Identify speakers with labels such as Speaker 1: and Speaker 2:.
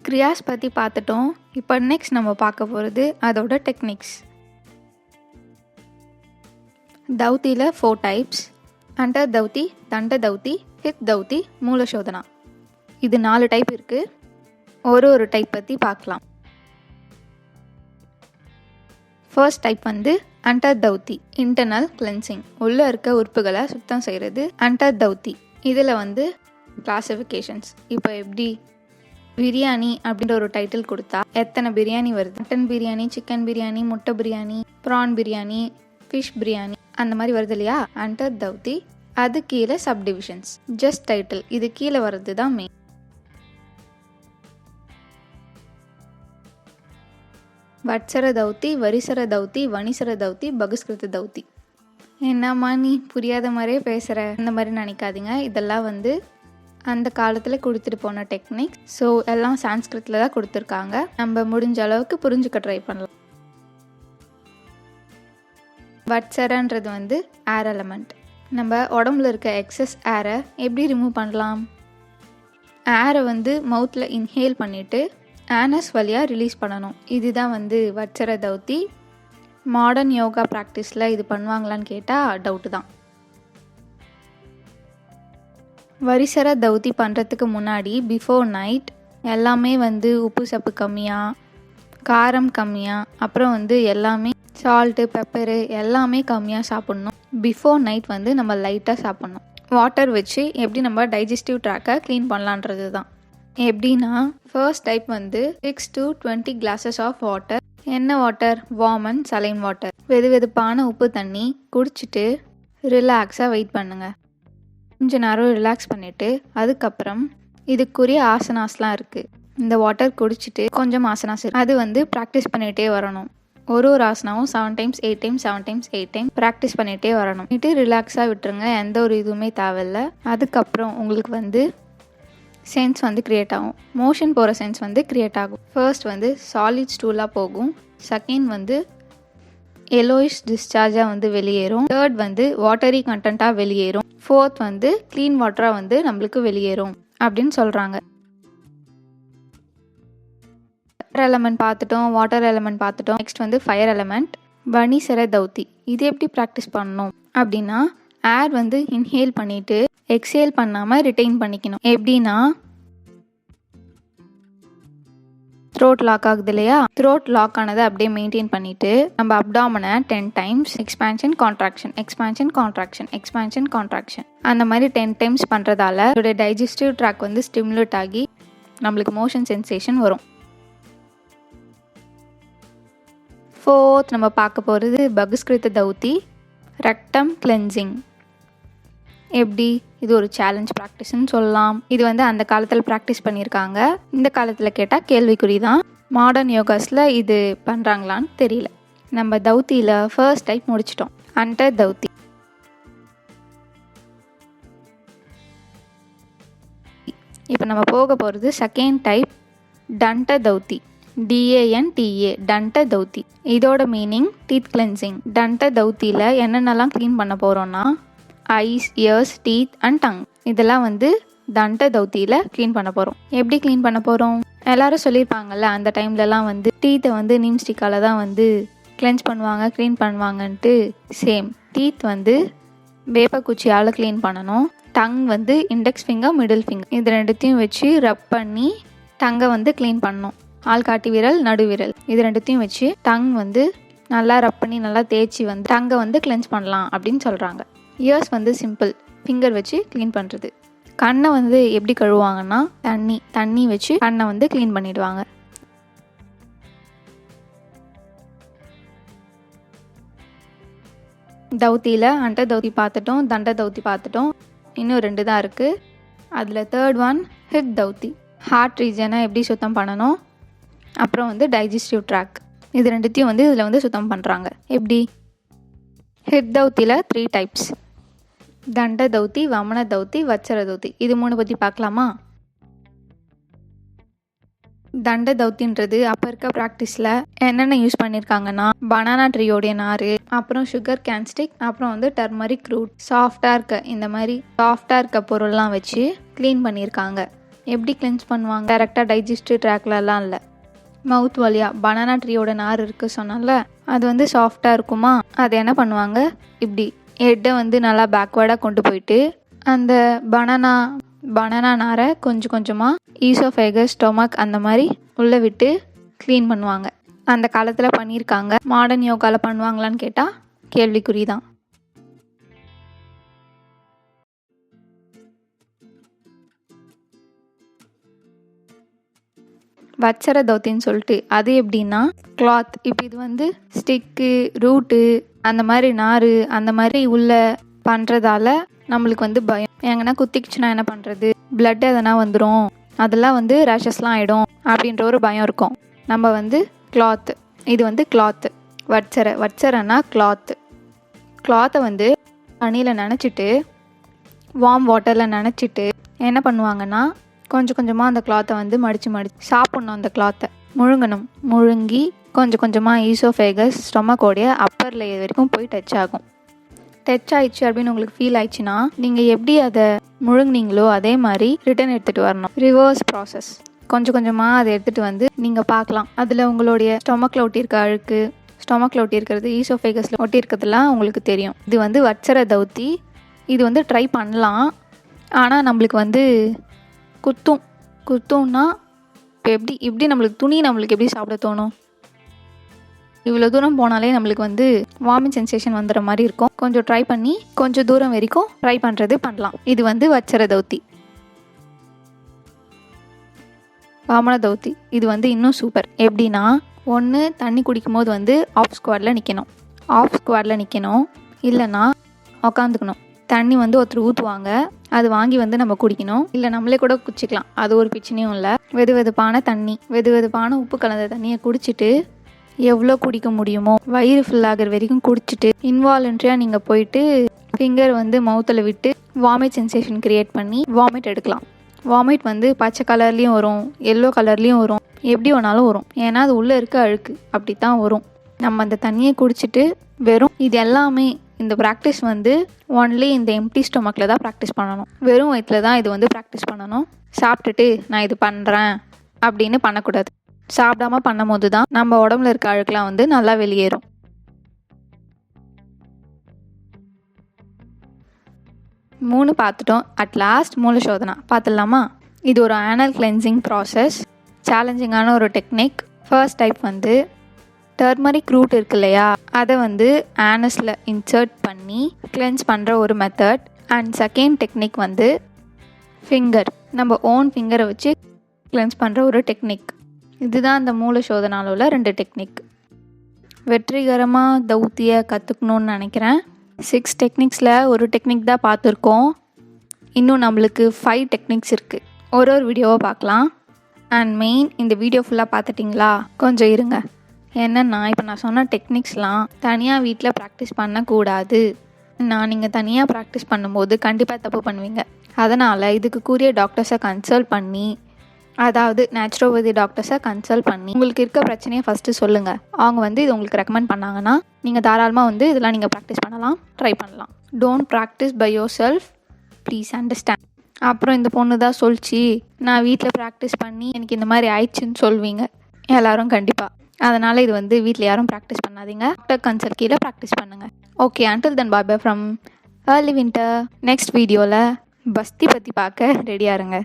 Speaker 1: கிரியாஸ் பற்றி பார்த்துட்டோம். இப்போ நெக்ஸ்ட் நம்ம பார்க்க போகிறது அதோட டெக்னிக்ஸ். தௌத்தியில் 4 டைப்ஸ்: அண்டர் தௌத்தி, தண்ட தௌத்தி, ஹித் தௌத்தி, மூலசோதனா. இது 4 டைப் இருக்குது. ஒரு டைப் பற்றி பார்க்கலாம். ஃபர்ஸ்ட் டைப் வந்து அண்டர் தௌத்தி, இன்டர்னல் கிளென்சிங், உள்ளே இருக்க உறுப்புகளை சுத்தம் செய்கிறது அண்டர் தௌத்தி. இதில் வந்து கிளாசிஃபிகேஷன்ஸ். இப்போ எப்படி பிரியாணி அப்படின்ற ஒரு டைட்டில் கொடுத்தா எத்தனை பிரியாணி வருது? மட்டன் பிரியாணி, சிக்கன் பிரியாணி, முட்டை பிரியாணி, ப்ரான் பிரியாணி, ஃபிஷ் பிரியாணி, அந்த மாதிரி வருது இல்லையா? அண்டர் தௌத்தி. அது கீழே சப்டிவிஷன்ஸ். ஜஸ்ட் டைட்டில், இது கீழே வர்றது தான் மெயின். வட்சர தௌத்தி, வரிசர தௌத்தி, வணிசர தௌத்தி, பகுஸ்கிருத தௌத்தி. என்னம்மா நீ புரியாத மாதிரியே பேசுகிற, இந்த மாதிரி நினைக்காதீங்க. இதெல்லாம் வந்து அந்த காலத்தில் கொடுத்துட்டு போன டெக்னிக். ஸோ எல்லாம் சான்ஸ்கிரிட்டில் தான் கொடுத்துருக்காங்க. நம்ம முடிஞ்ச அளவுக்கு புரிஞ்சுக்க ட்ரை பண்ணலாம். வட்சரன்றது வந்து ஏர் எலமெண்ட். நம்ம உடம்புல இருக்க எக்ஸஸ் ஏரை எப்படி ரிமூவ் பண்ணலாம்? ஏரை வந்து மவுத்தில் இன்ஹேல் பண்ணிவிட்டு ஆனஸ் வழியாக ரிலீஸ் பண்ணணும். இதுதான் வந்து வட்சர தௌத்தி. மாடர்ன் யோகா ப்ராக்டிஸில் இது பண்ணுவாங்களான்னு கேட்டால் டவுட்டு தான். வரிசர தௌத்தி பண்ணுறதுக்கு முன்னாடி பிஃபோர் நைட் எல்லாமே வந்து உப்பு சப்பு கம்மியாக, காரம் கம்மியாக, அப்புறம் வந்து எல்லாமே சால்ட்டு பெப்பரு எல்லாமே கம்மியாக சாப்பிட்ணும். பிஃபோர் நைட் வந்து நம்ம லைட்டாக சாப்பிட்ணும். வாட்டர் வச்சு எப்படி நம்ம டைஜஸ்டிவ் ட்ராக்கை க்ளீன் பண்ணலான்றது தான். எப்படின்னா ஃபர்ஸ்ட் டைப் வந்து 6 to 20 கிளாஸஸ் ஆஃப் வாட்டர். என்ன water? Warm and saline water. வெதுவெதுப்பான உப்பு தண்ணி குடிச்சிட்டு ரிலாக்ஸாக வெயிட் பண்ணுங்கள். கொஞ்ச நேரம் ரிலாக்ஸ் பண்ணிவிட்டு அதுக்கப்புறம் இதுக்குரிய ஆசனாஸ்லாம் இருக்குது. இந்த வாட்டர் குடிச்சிட்டு கொஞ்சம் ஆசனாஸ் இருக்குது. அது வந்து ப்ராக்டிஸ் பண்ணிகிட்டே வரணும். ஒரு ஆசனாவும் 7 times 8 times 7 times 8 times practice பண்ணிகிட்டே வரணும். இது ரிலாக்ஸாக விட்டுருங்க, எந்த ஒரு இதுவுமே தேவையில்லை. அதுக்கப்புறம் உங்களுக்கு வந்து சென்ஸ் வந்து க்ரியேட் ஆகும். மோஷன் போகிற சென்ஸ் வந்து க்ரியேட் ஆகும். ஃபர்ஸ்ட் வந்து சாலிட் ஸ்டூலாக போகும். செகண்ட் வந்து எல்லோயிஷ் டிஸ்சார்ஜாக வந்து வெளியேறும். தேர்ட் வந்து வாட்டரி கண்டென்ட்டாக வெளியேறும். ஃபோர்த் வந்து க்ளீன் வாட்டராக வந்து நம்மளுக்கு வெளியேறும் அப்படின்னு சொல்கிறாங்க. வாட்டர் எலமெண்ட் பார்த்துட்டோம், வாட்டர் எலமெண்ட் பார்த்துட்டோம். நெக்ஸ்ட் வந்து ஃபயர் எலமெண்ட், வணிசர தௌத்தி. இது எப்படி ப்ராக்டிஸ் பண்ணணும் அப்படின்னா ஏர் வந்து இன்ஹேல் பண்ணிவிட்டு எக்ஸேல் பண்ணாமல் ரிட்டைன் பண்ணிக்கணும். எப்படின்னா த்ரோட் லாக் ஆகுது இல்லையா? த்ரோட் லாக் ஆனதை அப்படியே மெயின்டைன் பண்ணிவிட்டு நம்ம அப்டாமனை 10 times expansion contraction, expansion contraction, expansion contraction அந்த மாதிரி 10 times பண்ணுறதால அதோடைய டைஜஸ்டிவ் ட்ராக் வந்து ஸ்டிமுலேட் ஆகி நம்மளுக்கு மோஷன் சென்சேஷன் வரும். ஃபோர்த் நம்ம பார்க்க போகிறது பகுஸ்கிருத தௌத்தி, ரெக்டம் கிளென்சிங். எப்படி? இது ஒரு சேலஞ்ச் ப்ராக்டிஸ்ன்னு சொல்லலாம். இது வந்து அந்த காலத்தில் ப்ராக்டிஸ் பண்ணியிருக்காங்க. இந்த காலத்தில் கேட்டால் கேள்விக்குறி தான். மாடர்ன் யோகாஸில் இது பண்ணுறாங்களான்னு தெரியல. நம்ம தௌத்தியில் ஃபர்ஸ்ட் டைப் முடிச்சிட்டோம், அண்டர் தௌத்தி. இப்போ நம்ம போக போகிறது செகண்ட் டைப், டண்ட தௌத்தி, DANTA, டண்ட தௌத்தி. இதோட மீனிங் டீத் கிளென்சிங். டண்ட தௌத்தியில் என்னென்னலாம் க்ளீன் பண்ண போகிறோன்னா eyes, ears, teeth and tongue. இதெல்லாம் வந்து தண்ட தௌத்தியில் க்ளீன் பண்ண போகிறோம். எப்படி க்ளீன் பண்ண போகிறோம்? எல்லாரும் சொல்லியிருப்பாங்கல்ல, அந்த டைம்லலாம் வந்து டீத்தை வந்து நீம் ஸ்டிக்கால் தான் வந்து கிளென்ஸ் பண்ணுவாங்க, க்ளீன் பண்ணுவாங்கன்ட்டு. சேம் டீத் வந்து வேப்பக்குச்சியால் க்ளீன் பண்ணணும். டங் வந்து இண்டெக்ஸ் ஃபிங்கர், மிடில் ஃபிங்கர், இது ரெண்டுத்தையும் வச்சு ரப் பண்ணி டங்கை வந்து க்ளீன் பண்ணணும். ஆள்காட்டி விரல், நடுவிரல், இது ரெண்டுத்தையும் வச்சு டங் வந்து நல்லா ரப் பண்ணி நல்லா தேய்ச்சி வந்து டங்கை வந்து கிளென்ஸ் பண்ணலாம் அப்படின்னு சொல்கிறாங்க. இயர்ஸ் வந்து சிம்பிள், ஃபிங்கர் வச்சு க்ளீன் பண்ணுறது. கண்ணை வந்து எப்படி கழுவாங்கன்னா தண்ணி வச்சு கண்ணை வந்து க்ளீன் பண்ணிடுவாங்க. தௌத்தியில் அண்டர் தௌத்தி பார்த்துட்டோம், தண்ட தௌத்தி பார்த்துட்டோம். இன்னும் 2 தான் இருக்குது. அதில் தேர்ட் ஒன் ஹித் தௌத்தி. ஹார்ட் ரீஜனை எப்படி சுத்தம் பண்ணணும், அப்புறம் வந்து டைஜஸ்டிவ் ட்ராக், இது ரெண்டுத்தையும் வந்து இதில் வந்து சுத்தம் பண்ணுறாங்க. எப்படி? ஹித் தௌத்தியில் 3 டைப்ஸ், தண்ட தௌத்தி, வமன தௌத்தி, வச்சர தௌத்தி. இது 3 பற்றி பார்க்கலாமா? தண்ட தௌத்தின்றது அப்போ இருக்க ப்ராக்டிஸில் என்னென்ன யூஸ் பண்ணியிருக்காங்கன்னா பனானா ட்ரீயோடைய நார், அப்புறம் சுகர் கேன்ஸ்டிக், அப்புறம் வந்து டர்மரிக் ரூட், சாஃப்டாக இருக்க இந்த மாதிரி சாஃப்டாக இருக்க பொருள்லாம் வச்சு க்ளீன் பண்ணியிருக்காங்க. எப்படி கிளென்ஸ் பண்ணுவாங்க? டைரெக்டாக டைஜஸ்டிவ் ட்ராக்லலாம் இல்லை, மவுத் வழியாக. பனானா ட்ரீயோட நார் இருக்குது சொன்னால, அது வந்து சாஃப்டாக இருக்குமா, அது என்ன பண்ணுவாங்க, இப்படி ஹெட்டை வந்து நல்லா பேக்வேர்டாக கொண்டு போயிட்டு அந்த பனானா நாரை கொஞ்சம் கொஞ்சமாக ஈசோஃபேகஸ், ஸ்டொமக் அந்த மாதிரி உள்ளே விட்டு க்ளீன் பண்ணுவாங்க. அந்த காலத்தில் பண்ணியிருக்காங்க. மாடர்ன் யோகாவில் பண்ணுவாங்களான்னு கேட்டால் கேள்விக்குறி தான். வச்சர தௌத்தின்னு சொல்லிட்டு, அது எப்படின்னா கிளாத். இப்போ இது வந்து ஸ்டிக்கு, ரூட்டு, அந்த மாதிரி நார் அந்த மாதிரி உள்ள பண்ணுறதால நம்மளுக்கு வந்து பயம். எங்கன்னா குத்திக்குச்சுன்னா என்ன பண்ணுறது, பிளட் எதனா வந்துடும், அதெல்லாம் வந்து ரேஷஸ்லாம் ஆகிடும் அப்படின்ற ஒரு பயம் இருக்கும். நம்ம வந்து கிளாத்து, இது வந்து கிளாத்து. வச்சரன்னா கிளாத்தை வந்து தண்ணியில் நனைச்சிட்டு, வார்ம் வாட்டரில் நனைச்சிட்டு என்ன பண்ணுவாங்கன்னா, கொஞ்சம் கொஞ்சமாக அந்த கிளாத்தை வந்து மடித்து சாப்பிட்ணும். அந்த கிளாத்தை முழுங்கி கொஞ்சம் கொஞ்சமாக ஈசோஃபேகஸ், ஸ்டொமக்கோடைய அப்பர் லேயர் வரைக்கும் போய் டச் ஆகும். டச் ஆயிடுச்சு அப்படின்னு உங்களுக்கு ஃபீல் ஆயிடுச்சுன்னா, நீங்கள் எப்படி அதை முழுங்கினீங்களோ அதே மாதிரி ரிட்டன் எடுத்துகிட்டு வரணும். Reverse process. கொஞ்சம் கொஞ்சமாக அதை எடுத்துகிட்டு வந்து நீங்கள் பார்க்கலாம். அதில் உங்களுடைய ஸ்டொமக்கில் ஒட்டியிருக்க அழுக்கு, ஸ்டொமக்கில் ஒட்டியிருக்கிறது, ஈசோஃபேகஸில் ஒட்டியிருக்கிறதுலாம் உங்களுக்கு தெரியும். இது வந்து வச்சர தௌத்தி. இது வந்து ட்ரை பண்ணலாம். ஆனால் நம்மளுக்கு வந்து குத்தும்னா இப்போ எப்படி நம்மளுக்கு எப்படி சாப்பிட தோணும்? இவ்வளோ தூரம் போனாலே நம்மளுக்கு வந்து வாமிட் சென்சேஷன் வந்துடுற மாதிரி இருக்கும். கொஞ்சம் ட்ரை பண்ணி கொஞ்சம் தூரம் வரைக்கும் ட்ரை பண்ணுறது பண்ணலாம். இது வந்து வச்சர தௌத்தி. வாமன தௌத்தி, இது வந்து இன்னும் சூப்பர். எப்படின்னா, ஒன்று தண்ணி குடிக்கும் போது வந்து ஆஃப் ஸ்குவாடில் நிற்கணும், இல்லைன்னா உக்காந்துக்கணும். தண்ணி வந்து ஒருத்தர் ஊற்றுவாங்க, அது வாங்கி வந்து நம்ம குடிக்கணும், இல்லை நம்மளே கூட குடிச்சிக்கலாம், அது ஒரு பிரச்சனையும் இல்லை. வெதுவெதுப்பான உப்பு கலந்த தண்ணியை குடிச்சிட்டு எவ்வளோ குடிக்க முடியுமோ வயிறு ஃபில் ஆகிற வரைக்கும் குடிச்சிட்டு, இன்வாலண்ட்ரியாக நீங்கள் போயிட்டு ஃபிங்கர் வந்து மவுத்தில் விட்டு வாமிட் சென்சேஷன் க்ரியேட் பண்ணி வாமிட் எடுக்கலாம். வாமிட் வந்து பச்சை கலர்லேயும் வரும், எல்லோ கலர்லேயும் வரும், எப்படி வேணாலும் வரும். ஏன்னா அது உள்ளே இருக்க அழுக்கு அப்படி தான் வரும். நம்ம அந்த தண்ணியை குடிச்சிட்டு வெறும் இது எல்லாமே இந்த ப்ராக்டிஸ் வந்து ஒன்லி இந்த எம்டி ஸ்டொமக்கில் தான் ப்ராக்டிஸ் பண்ணணும். வெறும் வயிற்றில் தான் இது வந்து ப்ராக்டிஸ் பண்ணணும். சாப்பிட்டுட்டு நான் இது பண்ணுறேன் அப்படின்னு பண்ணக்கூடாது. சாப்பிடாம பண்ணும் போது தான் நம்ம உடம்புல இருக்க அழுக்கெலாம் வந்து நல்லா வெளியேறும். மூணு பார்த்துட்டோம். அட் லாஸ்ட் மூல சோதனா பார்த்துடலாமா? இது ஒரு ஆனல் கிளென்சிங் ப்ராசஸ், சேலஞ்சிங்கான ஒரு டெக்னிக். ஃபர்ஸ்ட் டைப் வந்து டர்மரிக் ரூட் இருக்கு இல்லையா, அதை வந்து ஆனஸில் இன்சர்ட் பண்ணி கிளென்ஸ் பண்ணுற ஒரு மெத்தட். அண்ட் செகண்ட் டெக்னிக் வந்து ஃபிங்கர், நம்ம ஓன் ஃபிங்கரை வச்சு கிளென்ஸ் பண்ணுற ஒரு டெக்னிக். இதுதான் அந்த மூல சோதனாவில் உள்ள 2 டெக்னிக். வெற்றிகரமாக தௌத்தியை கற்றுக்கணுன்னு நினைக்கிறேன். 6 டெக்னிக்ஸில் ஒரு டெக்னிக் தான் பார்த்துருக்கோம். இன்னும் நம்மளுக்கு 5 டெக்னிக்ஸ் இருக்குது. ஒரு வீடியோவை பார்க்கலாம். அண்ட் மெயின், இந்த வீடியோ ஃபுல்லாக பார்த்துட்டிங்களா? கொஞ்சம் இருங்க. என்னென்னா, இப்போ நான் சொன்ன டெக்னிக்ஸ்லாம் தனியாக வீட்டில் ப்ராக்டிஸ் பண்ணக்கூடாது. நீங்கள் தனியாக ப்ராக்டிஸ் பண்ணும்போது கண்டிப்பாக தப்பு பண்ணுவீங்க. அதனால் இதுக்குரிய டாக்டர்ஸை கன்சல்ட் பண்ணி, அதாவது நேச்சுரோபதி டாக்டர்ஸை கன்சல்ட் பண்ணி உங்களுக்கு இருக்க பிரச்சனையை ஃபஸ்ட்டு சொல்லுங்கள். அவங்க வந்து இது உங்களுக்கு ரெக்கமெண்ட் பண்ணாங்கன்னா நீங்கள் தாராளமாக வந்து இதெல்லாம் நீங்கள் ப்ராக்டிஸ் பண்ணலாம், ட்ரை பண்ணலாம். Don't practice by yourself, please understand. அப்புறம் இந்த பொண்ணு தான் சொல்லிச்சு, நான் வீட்டில் ப்ராக்டிஸ் பண்ணி எனக்கு இந்த மாதிரி ஆயிடுச்சுன்னு சொல்வீங்க எல்லோரும் கண்டிப்பாக. அதனால் இது வந்து வீட்டில் யாரும் ப்ராக்டிஸ் பண்ணாதீங்க. டாக்டர் கன்சல்ட் கீழே ப்ராக்டிஸ் பண்ணுங்கள். Okay, until then bye bye from early winter. Next வீடியோவில் பஸ்தி பற்றி பார்க்க ரெடியாக இருங்க.